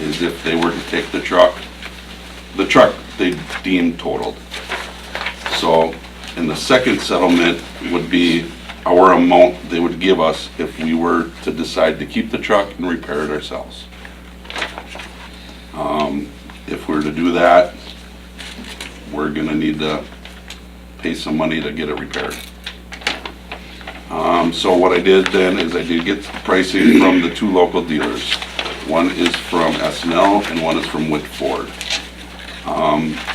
is if they were to take the truck they deemed totaled. So, and the second settlement would be our amount they would give us if we were to decide to keep the truck and repair it ourselves. If we were to do that, we're gonna need to pay some money to get it repaired. So what I did then is I did get pricing from the two local dealers. One is from S&L and one is from Whit Ford.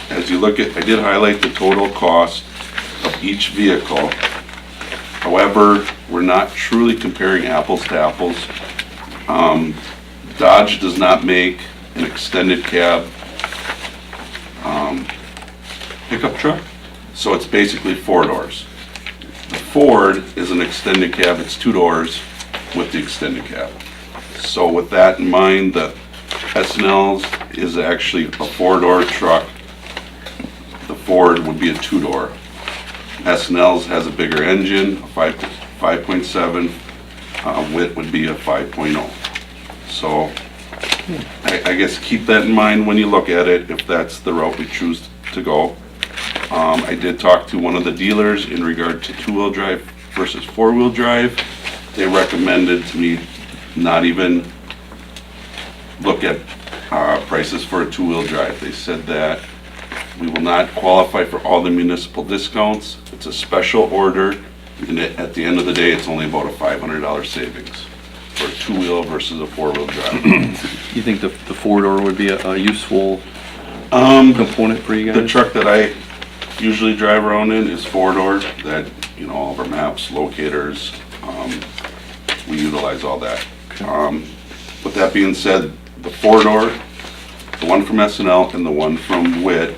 As you look at, I did highlight the total cost of each vehicle. However, we're not truly comparing apples to apples. Dodge does not make an extended cab pickup truck, so it's basically 4 doors. The Ford is an extended cab, it's 2 doors with the extended cab. So with that in mind, the S&L's is actually a 4-door truck. The Ford would be a 2-door. S&L's has a bigger engine, a 5.7. Whit would be a 5.0. So I guess keep that in mind when you look at it, if that's the route we choose to go. I did talk to one of the dealers in regard to 2-wheel drive versus 4-wheel drive. They recommended to me not even look at prices for a 2-wheel drive. They said that we will not qualify for all the municipal discounts. It's a special order, and at the end of the day, it's only about a $500 savings for a 2-wheel versus a 4-wheel drive. You think the 4-door would be a useful component for you guys? The truck that I usually drive around in is 4-door. That, you know, all of our maps, locators, we utilize all that. Okay. With that being said, the 4-door, the one from S&L and the one from Whit,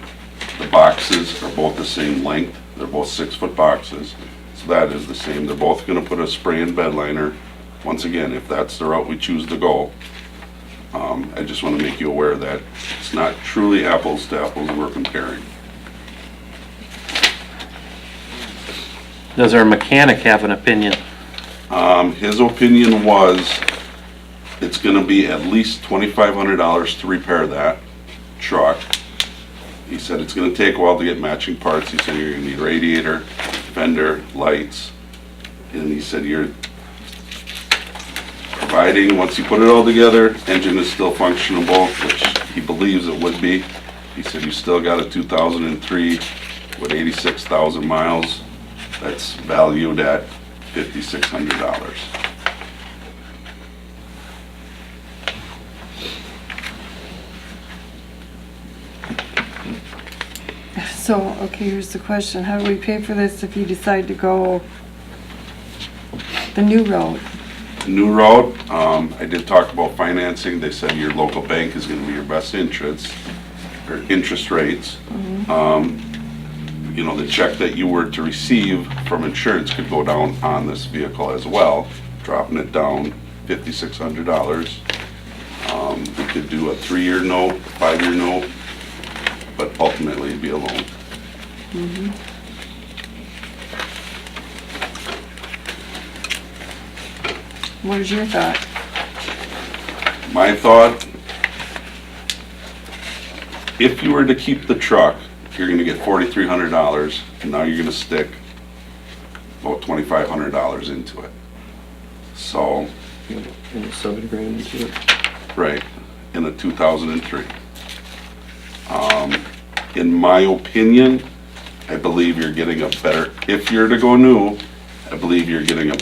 the boxes are both the same length. They're both 6-foot boxes, so that is the same. They're both going to put a spray-in bed liner. Once again, if that's the route we choose to go, I just want to make you aware that it's not truly apples to apples we're comparing. Does our mechanic have an opinion? His opinion was it's going to be at least $2,500 to repair that truck. He said it's going to take a while to get matching parts. He said you're going to need radiator, fender, lights, and he said you're providing, once you put it all together, engine is still functionable, which he believes it would be. He said you still got a 2003 with 86,000 miles that's valued at $5,600. So, okay, here's the question. How do we pay for this if you decide to go the new route? New route, I did talk about financing. They said your local bank is going to be your best interest, or interest rates. You know, the check that you were to receive from insurance could go down on this vehicle as well, dropping it down $5,600. We could do a 3-year note, 5-year note, but ultimately it'd be a loan. What is your thought? My thought, if you were to keep the truck, you're gonna get $4,300, and now you're gonna stick about $2,500 into it. So, And 7 grand into it. right, in a 2003. In my opinion, I believe you're getting a better, if you're to go new, I believe you're getting a,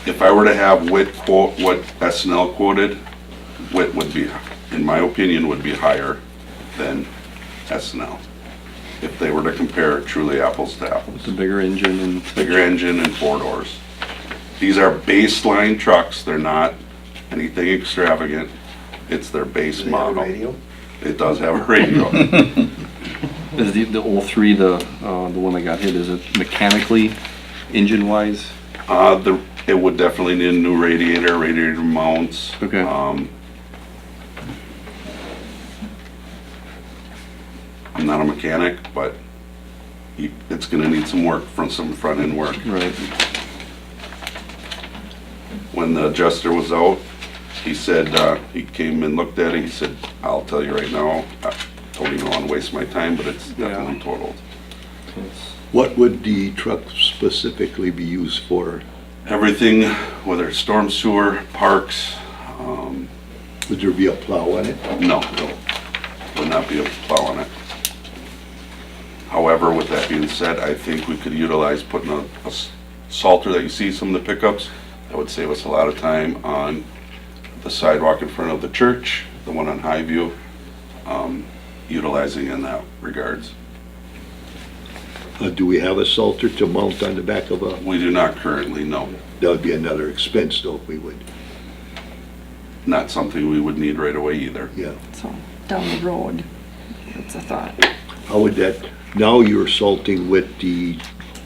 if I were to have Whit quote what S&L quoted, Whit would be, in my opinion, would be higher than S&L. If they were to compare truly apples to apples. With the bigger engine and... Bigger engine and 4 doors. These are baseline trucks, they're not anything extravagant. It's their base model. It does have a radio. Is the 03 the one that got hit, is it mechanically, engine-wise? It would definitely need a new radiator mounts. Okay. I'm not a mechanic, but it's gonna need some work, some front-end work. Right. When the adjuster was out, He said, he came and looked at it, he said, I'll tell you right now, I don't even want to waste my time, but it's definitely totaled. What would the truck specifically be used for? Everything, whether it's storm sewer, parks, Would there be a plow on it? no, would not be a plow on it. However, with that being said, I think we could utilize putting a salter that you see some of the pickups. That would save us a lot of time on the sidewalk in front of the church, the one on Highview, utilizing in that regards. Do we have a salter to mount on the back of a, We do not currently, no. that would be another expense though, if we would, Not something we would need right away either. yeah. So, down the road, that's a thought. How would that, now you're salting with the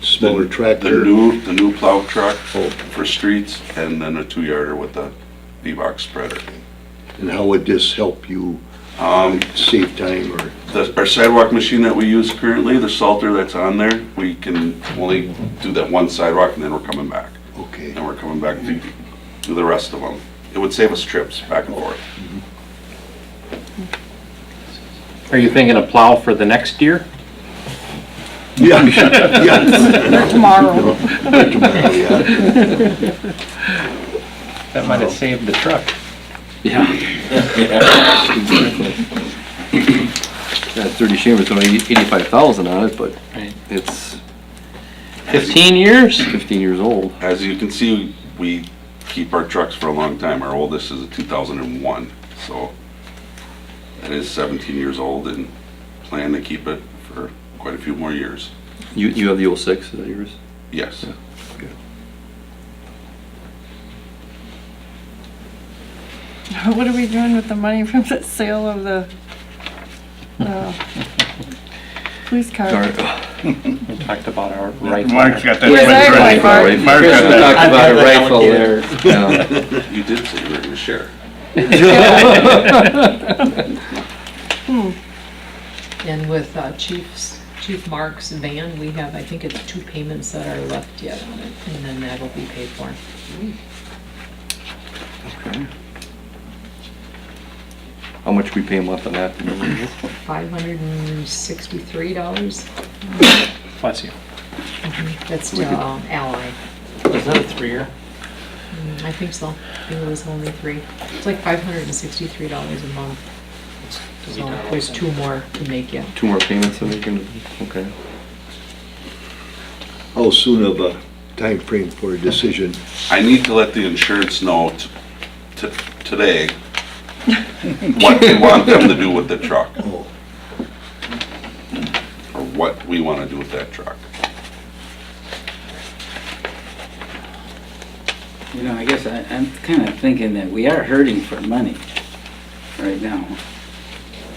smaller tractor? The new plow truck Oh. for streets, and then a 2-yarder with the D-box spreader. And how would this help you save time or? Our sidewalk machine that we use currently, the salter that's on there, we can only do that one sidewalk and then we're coming back. Okay. And we're coming back to do the rest of them. It would save us trips back and forth. Are you thinking of plow for the next year? Yeah, yeah. Tomorrow. Tomorrow, yeah. That might have saved the truck. Yeah. That 30 chambers, only 85,000 on it, but Right. it's 15 years? 15 years old. As you can see, we keep our trucks for a long time. Our oldest is a 2001, so it is 17 years old and plan to keep it for quite a few more years. You have the 06, is that yours? Yes. What are we doing with the money from the sale of the police car? We talked about our rifle. Mark's got that. Exactly, Mark. Mark's got We that. talked about a rifle there. Yeah. You did say you were going to share. And with Chief Mark's van, we have, I think it's 2 payments that are left yet on it, and then that'll be paid for. Okay. How much we pay him left on that? $563. Bless you. That's to Ally. Was that a 3-year? I think so. I think it was only 3. It's like $563 a month. So there's 2 more to make yet. 2 more payments that we can, okay. How soon of a time frame for a decision? I need to let the insurance know today what we want them to do with the truck, Oh, or what we want to do with that truck. You know, I guess I'm kind of thinking that we are hurting for money right now.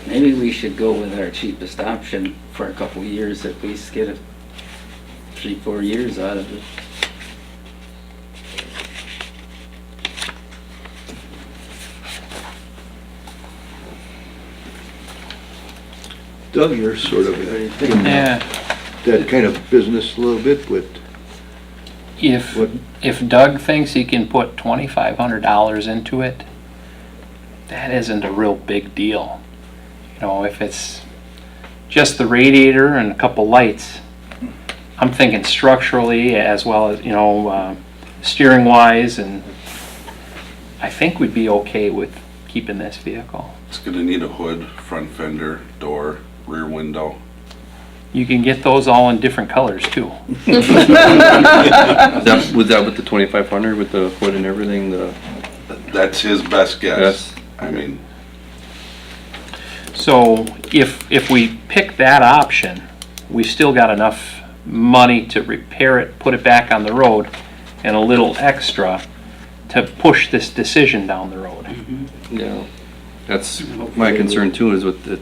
Maybe we should go with our cheapest option for a couple of years, at least get 3-4 years out of it. Doug, you're sort of in Yeah. that kind of business a little bit with, If, What? if Doug thinks he can put $2,500 into it, that isn't a real big deal. You know, if it's just the radiator and a couple lights, I'm thinking structurally as well as, steering wise, and I think we'd be okay with keeping this vehicle. It's going to need a hood, front fender, door, rear window. You can get those all in different colors too. Was that with the 2,500 with the hood and everything, That's his best guess. Yes. I mean, So if we pick that option, we've still got enough money to repair it, put it back on the road, and a little extra to push this decision down the road. yeah. That's my concern too, is with the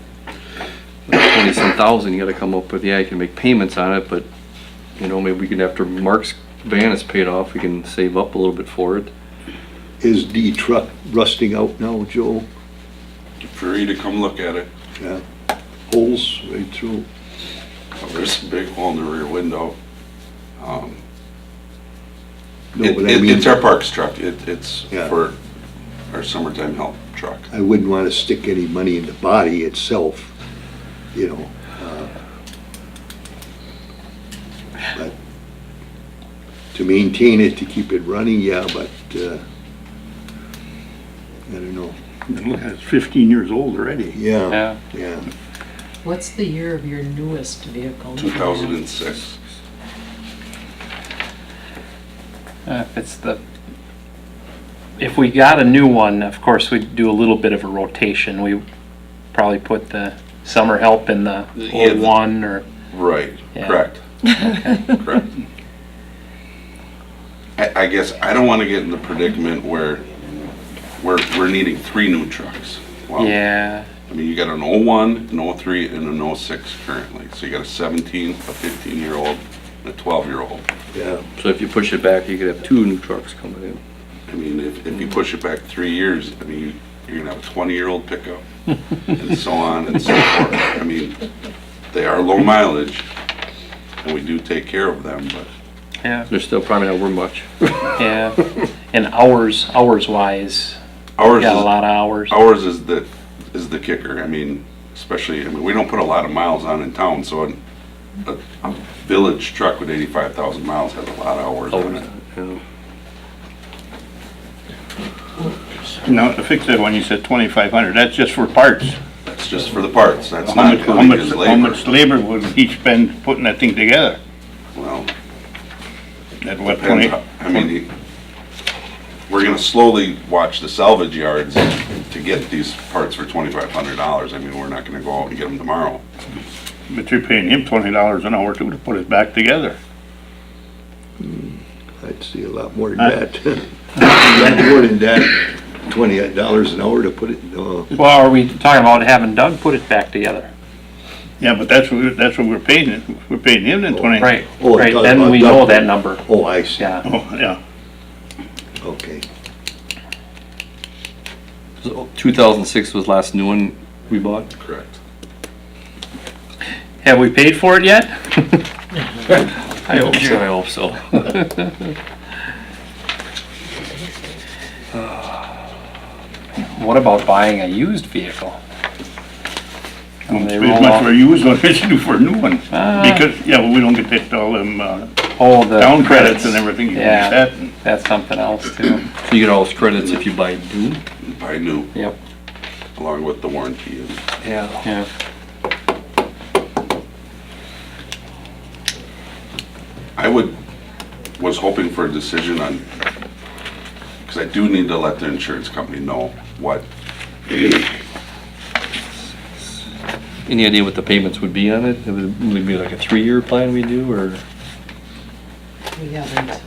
20-some thousand, you gotta come up with, yeah, you can make payments on it, but, maybe we can, after Mark's van is paid off, we can save up a little bit for it. is the truck rusting out now, Joe? for you to come look at it. Yeah. Holes right through. There's a big hole in the rear window. No, but I mean, It's our parks truck. It's Yeah. for our summertime help truck. I wouldn't want to stick any money in the body itself, you know. But to maintain it, to keep it running, yeah, but, I don't know. It's 15 years old already. Yeah, Yeah. yeah. What's the year of your newest vehicle? 2006. If we got a new one, of course, we'd do a little bit of a rotation. We probably put the summer help in the Yeah, old one, or, Right, Yeah. correct. Correct. I guess I don't want to get in the predicament where we're needing 3 new trucks. Well, yeah, I mean, you got an 01, an 03, and an 06 currently. So you got a 17, a 15-year-old, and a 12-year-old. Yeah, So if you push it back, you could have 2 new trucks coming in. I mean, if you push it back 3 years, I mean, you're gonna have a 20-year-old pickup, and so on and so forth. I mean, they are low mileage, and we do take care of them, but yeah, They're still probably not worth much. yeah. And hours-wise, ours got a is, lot of hours. ours is the kicker. I mean, especially, I mean, we don't put a lot of miles on in town, so a village truck with 85,000 miles has a lot of hours on it. Yeah. Now, to fix that one, you said 2,500, that's just for parts. That's just for the parts, that's How not much, how including much, his how labor. much labor would he spend putting that thing together? Well, At what, depends 20? how- I mean, we're gonna slowly watch the salvage yards to get these parts for $2,500. I mean, we're not gonna go out and get them tomorrow. But you're paying him $20 an hour to put it back together. I'd see a lot more than that. A lot more than that, $20 an hour to put it, Well, are we talking about having Doug put it back together? Yeah, but that's what we're paying it. We're paying him then 20. Right, Oh, I right, thought then about we Doug. know that number, oh, I see. yeah. Oh, yeah. Okay. So 2006 was last new one we bought. Correct. Have we paid for it yet? I hope so. I hope so. What about buying a used vehicle? Won't They spend as roll much off- for a used one as you do for a new one. Ah. Because, yeah, well, we don't get that, all them, Oh, the down credits and everything. You Yeah. get that, and That's something else too. So you get all those credits if you buy new? Buy new, Yep, along with the warranty. Yeah. yeah. I was hoping for a decision on, because I do need to let the insurance company know what, Any idea what the payments would be on it? It would be like a 3-year plan we do, or? We haven't.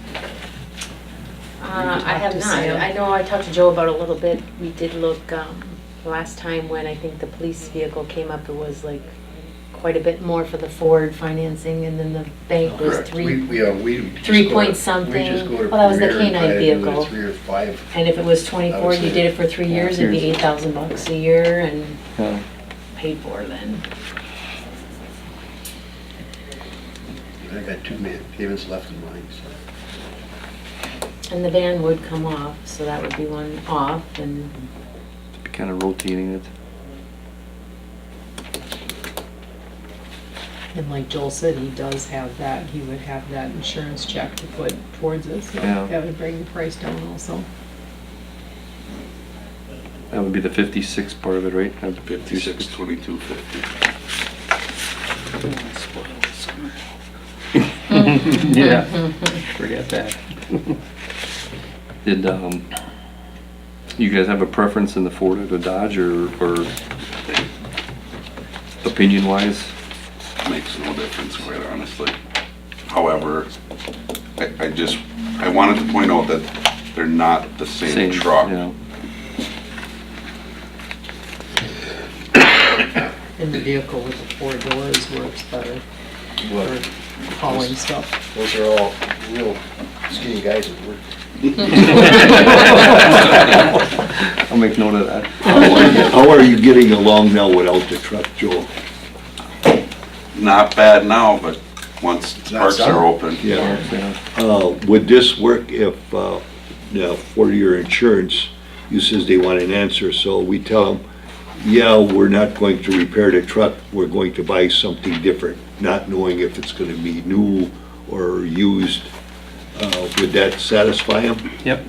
I have to not. Sam? I know I talked to Joe about it a little bit. We did look, last time when I think the police vehicle came up, it was like quite a bit more for the Ford financing, and then the bank was Correct. three, We just 3 go to- point something. We just go to Well, that was the Premier and K-9 try to do the vehicle. 3 or 5. And if it was 24, I would you say- did it for 3 years, it'd be Years. $8,000 a year and Yeah. paid for then. I got 2 payments left in mine, so. And the van would come off, so that would be one off, and Be kind of rotating it. And like Joel said, he does have that, he would have that insurance check to put towards it, so Yeah. that would bring the price down also. That would be the 56 part of it, right? 56, 2250. Yeah, forget that. Did, you guys have a preference in the Ford or the Dodge, or opinion-wise? Makes no difference, quite honestly. However, I wanted to point out that they're not the same truck. Yeah. And the vehicle with the 4 doors works better for hauling stuff. Those are all real skinny guys that work. I'll make note of that. How are you getting along now without the truck, Joel? Not bad now, but once not parks summer. are open. Yeah. Yeah. Would this work if, for your insurance, you says they want an answer, so we tell them, yeah, we're not going to repair the truck, we're going to buy something different, not knowing if it's gonna be new or used. Would that satisfy them? Yep.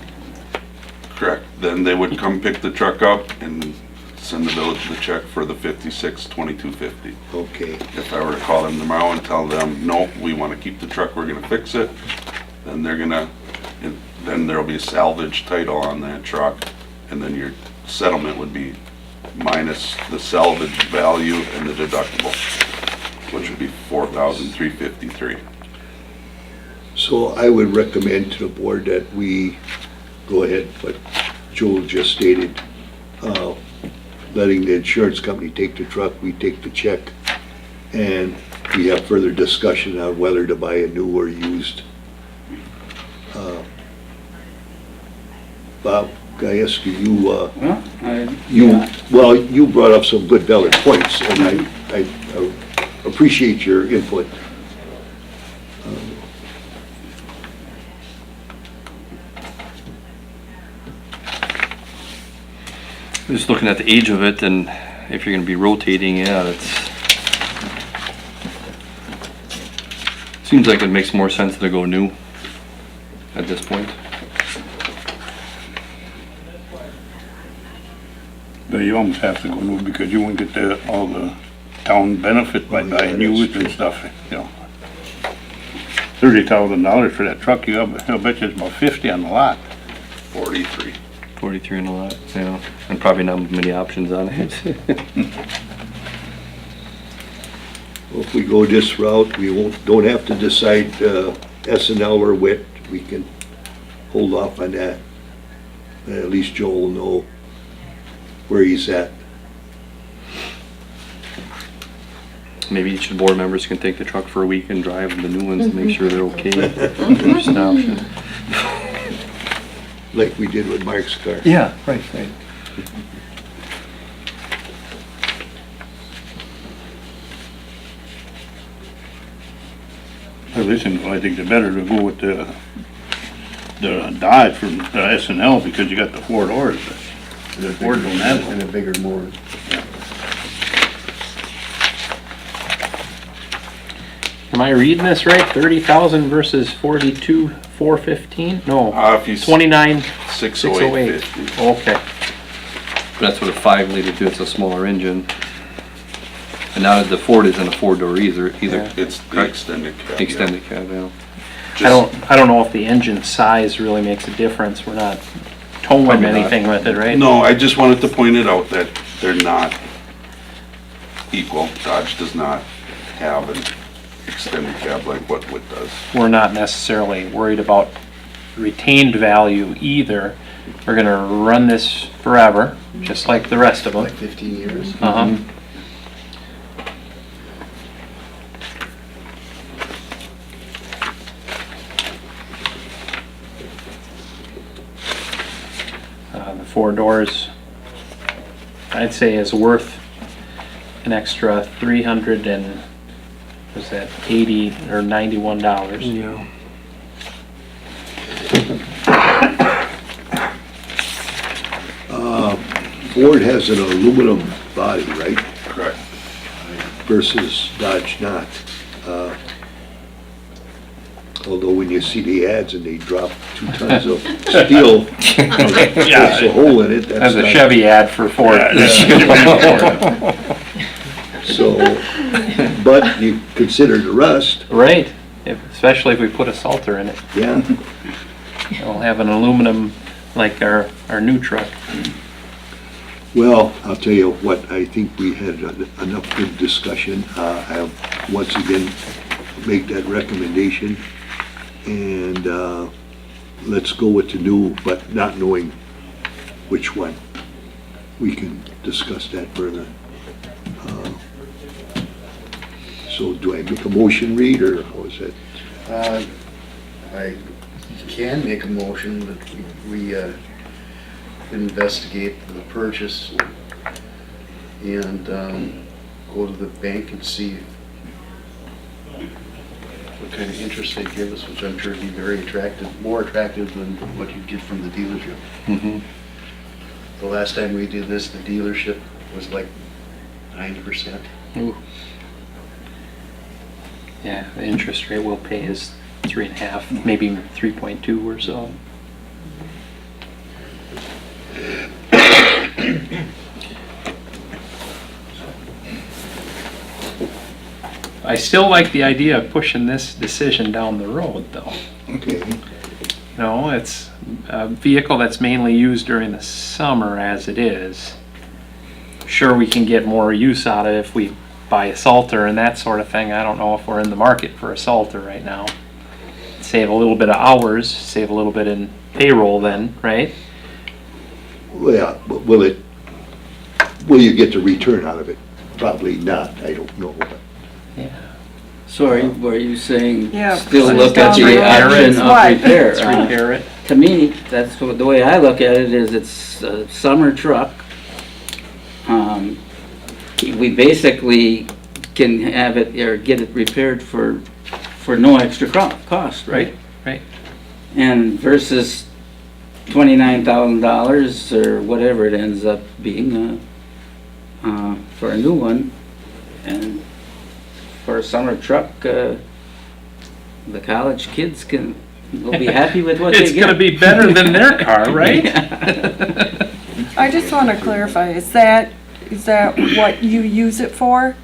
Correct. Then they would come pick the truck up and send the village the check for the 56,2250. Okay, If I were to call them tomorrow and tell them, no, we want to keep the truck, we're gonna fix it, then they're gonna, then there'll be a salvage title on that truck, and then your settlement would be minus the salvage value and the deductible, which would be 4,353. so I would recommend to the board that we go ahead, what Joel just stated, letting the insurance company take the truck, we take the check, and we have further discussion on whether to buy a new or used. Bob Gaius, Well, you brought up some good valid points, and I appreciate your input. Just looking at the age of it, and if you're gonna be rotating, yeah, seems like it makes more sense to go new at this point. But you almost have to go new because you won't get all the town benefit by buying used and stuff, you know. $30,000 for that truck, I'll bet you it's about 50 on the lot. 43. 43 in a lot, yeah, and probably not many options on it. Well, if we go this route, we don't have to decide S&L or WIT. We can hold off on that. At least Joel will know where he's at. Maybe each of the board members can take the truck for a week and drive the new ones to make sure they're okay. Just an option. Like we did with Mark's car. Yeah, right. Hey, listen, I think it's better to go with the Dodge from the S&L because you got the 4 doors. The Ford don't have one. And a bigger motor. Am I reading this right? 30,000 versus 42,415? No, If you 29,608. 608.50. Okay. That's what a 5 liter do, it's a smaller engine. And now the Ford isn't a 4-door either, Yeah. It's the extended cab. extended cab, yeah. I don't know if the engine size really makes a difference. We're not towing Probably not. anything with it, right? No, I just wanted to point it out that they're not equal. Dodge does not have an extended cab like what WIT does. We're not necessarily worried about retained value either. We're gonna run this forever, just like the rest of them. Like 15 years. Uh-huh. The 4 doors, I'd say is worth an extra 300 and, was that 80 or $91? Yeah. Ford has an aluminum body, right? Correct. Versus Dodge not. Although when you see the ads and they drop 2 tons of steel, there's a hole in it. That's a not- Chevy ad for Ford. So, but you consider the rust, Right, especially if we put a salter in it. yeah. We'll have an aluminum like our new truck. Well, I'll tell you what, I think we had enough good discussion. I'll once again make that recommendation. And let's go with the new, but not knowing which one. We can discuss that further. So do I make a motion, Reed, or how is that? I can make a motion that we investigate the purchase and go to the bank and see what kind of interest they give us, which I'm sure would be very attractive, more attractive than what you'd get from the dealership. Mhm. The last time we did this, the dealership was like 9%. Yeah, the interest rate we'll pay is 3.5, maybe 3.2 or so. I still like the idea of pushing this decision down the road, though. Okay. You know, it's a vehicle that's mainly used during the summer as it is. Sure, we can get more use out of it if we buy a Salter and that sort of thing. I don't know if we're in the market for a Salter right now. Save a little bit of hours, save a little bit in payroll then, right? Well, will you get the return out of it? Probably not, I don't know. Yeah. So are you saying Yeah, still put it look at down the the road. option of Why? repair? Let's repair it. To me, that's the way I look at it, is it's a summer truck. We basically can have it, or get it repaired for no extra cost, right? Right. And versus $29,000 or whatever it ends up being for a new one. And for a summer truck, the college kids will be happy with what they get. It's gonna be better than their car, right? I just want to clarify, is that what you use it for?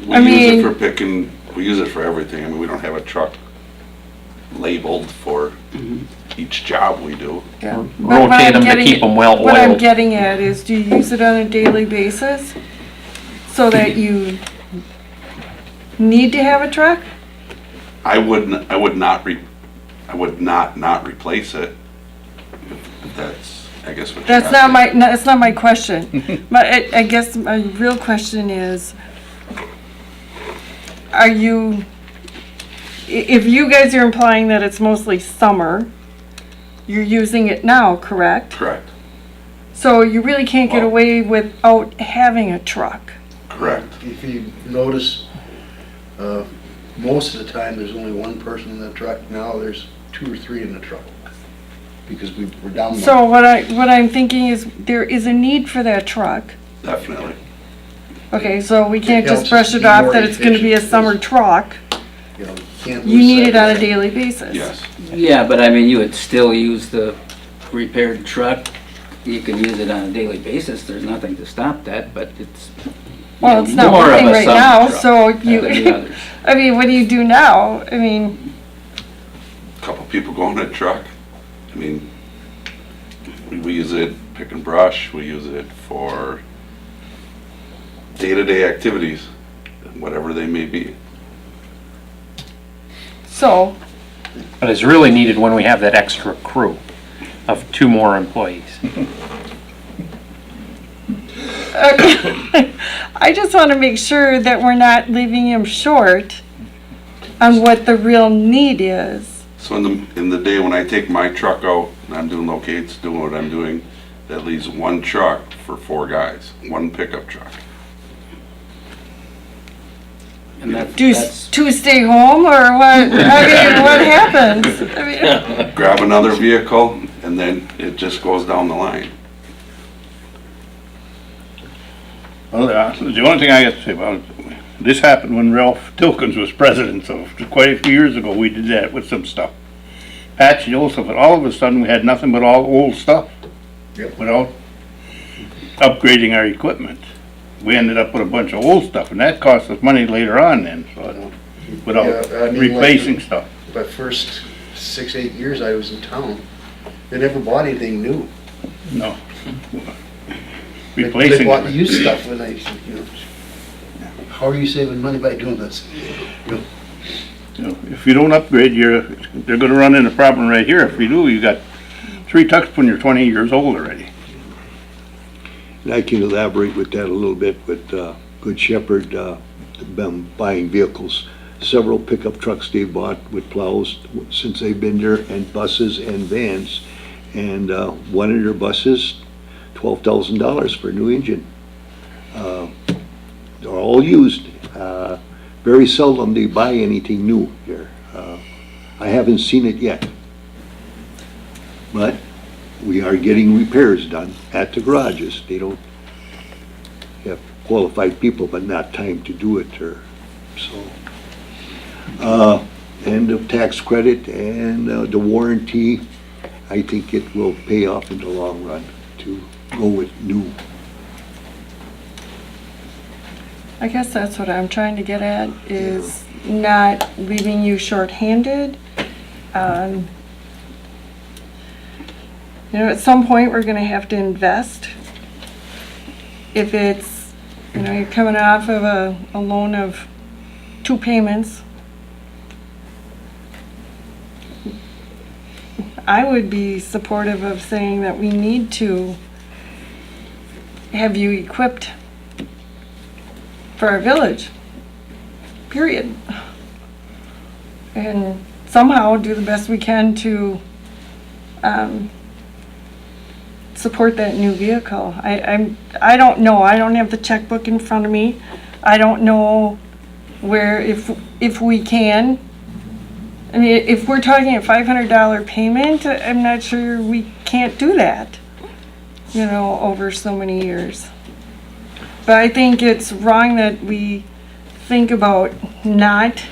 We I use mean- it for picking, we use it for everything. I mean, we don't have a truck labeled for each job we do. Yeah. Rotate But what I'm them to getting- keep them well What I'm oiled. getting at is, do you use it on a daily basis so that you need to have a truck? I would not replace it. If that's, I guess what you're That's not asking. that's not my question. I guess my real question is, are you, if you guys are implying that it's mostly summer, you're using it now, correct? Correct, So you really can't get Well- away without having a truck. correct. If you notice, most of the time, there's only one person in the truck. Now there's 2 or 3 in the truck. Because we're down one. So what I'm thinking is, there is a need for that truck. Definitely. Okay, so we can't It just helps brush us it be off more that it's gonna be a efficient. summer truck. You know, can't You lose need sight it of on a that. daily basis. Yes. Yeah, but I mean, you would still use the repaired truck. You can use it on a daily basis. There's nothing to stop that, but it's Well, it's not more of working a right summer now, truck so than the you, others. I mean, what do you do now? I mean, Couple people go in a truck. I mean, we use it pick and brush. We use it for day-to-day activities, whatever they may be. so, But it's really needed when we have that extra crew of 2 more employees. I just want to make sure that we're not leaving him short on what the real need is. So in the day when I take my truck out and I'm doing locates, doing what I'm doing, that leaves one truck for 4 guys, one pickup truck. And Do that's 2 stay home or what? I mean, what happens? I mean, Grab another vehicle and then it just goes down the line. Well, the only thing I got to say about it, this happened when Ralph Tilkins was president, so quite a few years ago, we did that with some stuff. Patch the old stuff, and all of a sudden, we had nothing but all old stuff. Yep. Without upgrading our equipment. We ended up with a bunch of old stuff, and that cost us money later on then, so, without Yeah, I mean, replacing like, stuff. The first 6, 8 years I was in town, they never bought anything new. No. They Replacing. bought used stuff when how are you saving money by doing this? You know, If you don't upgrade, they're gonna run into a problem right here. If you do, you got 3 trucks when you're 20 years old already. And I can elaborate with that a little bit, but Good Shepherd been buying vehicles, several pickup trucks they bought with plows since they've been there, and buses and vans. And one of their buses, $12,000 for a new engine. They're all used. Very seldom they buy anything new here. I haven't seen it yet. But we are getting repairs done at the garages. They don't have qualified people, but not time to do it, or, so. And the tax credit and the warranty, I think it will pay off in the long run to go with new. I guess that's what I'm trying to get at, is not leaving you short-handed. You know, at some point, we're gonna have to invest. If it's, you know, you're coming off of a loan of 2 payments, I would be supportive of saying that we need to have you equipped for our village, period. And somehow do the best we can to support that new vehicle. I don't know, I don't have the checkbook in front of me. I don't know where, if we can. I mean, if we're talking a $500 payment, I'm not sure we can't do that, you know, over so many years. But I think it's wrong that we think about not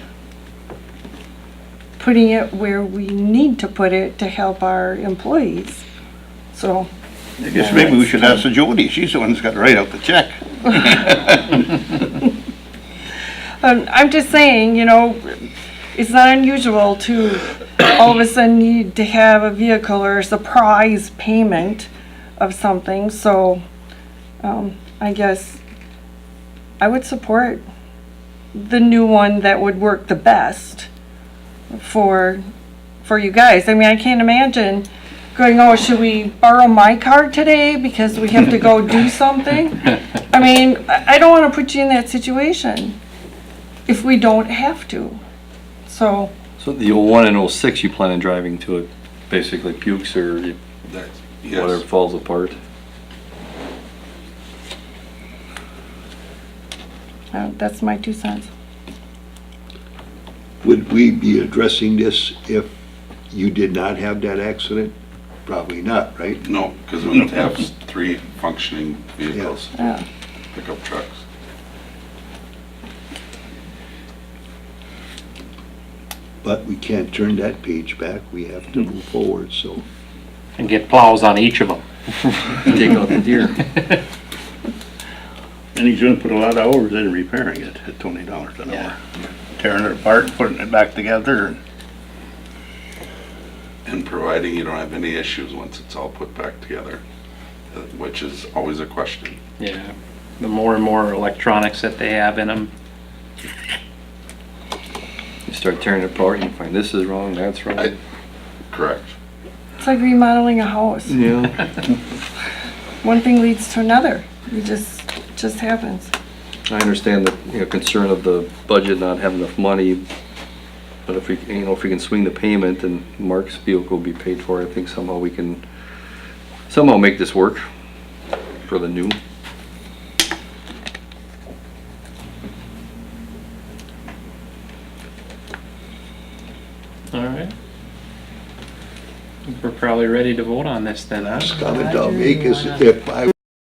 putting it where we need to put it to help our employees. So. I guess maybe we should ask Jody, she's the one that's got to write out the check. I'm just saying, you know, it's not unusual to all of a sudden need to have a vehicle or a surprise payment of something, so I guess I would support the new one that would work the best for you guys. I mean, I can't imagine going, oh, should we borrow my car today because we have to go do something? I mean, I don't want to put you in that situation if we don't have to. So the 01 and 06, you plan on driving to it, basically pukes or Yes. whatever falls apart? that's my 2 cents. Would we be addressing this if you did not have that accident? Probably not, right? No, because we have 3 functioning vehicles, Yeah. pickup trucks. But we can't turn that page back. We have to move forward, so. And get plows on each of them. Take out the deer. And he's gonna put a lot of hours in repairing it at $20 an hour. Tearing it apart, putting it back together, and And providing you don't have any issues once it's all put back together, which is always a question. Yeah, the more and more electronics that they have in them. You start tearing it apart, you find this is wrong, that's wrong. Correct. It's like remodeling a house. Yeah. One thing leads to another. It just happens. I understand the, you know, concern of the budget not having enough money, but if we, you know, if we can swing the payment and Mark's vehicle will be paid for, I think somehow we can somehow make this work for the new. All right. We're probably ready to vote on this then, huh? Comment I'll make is if I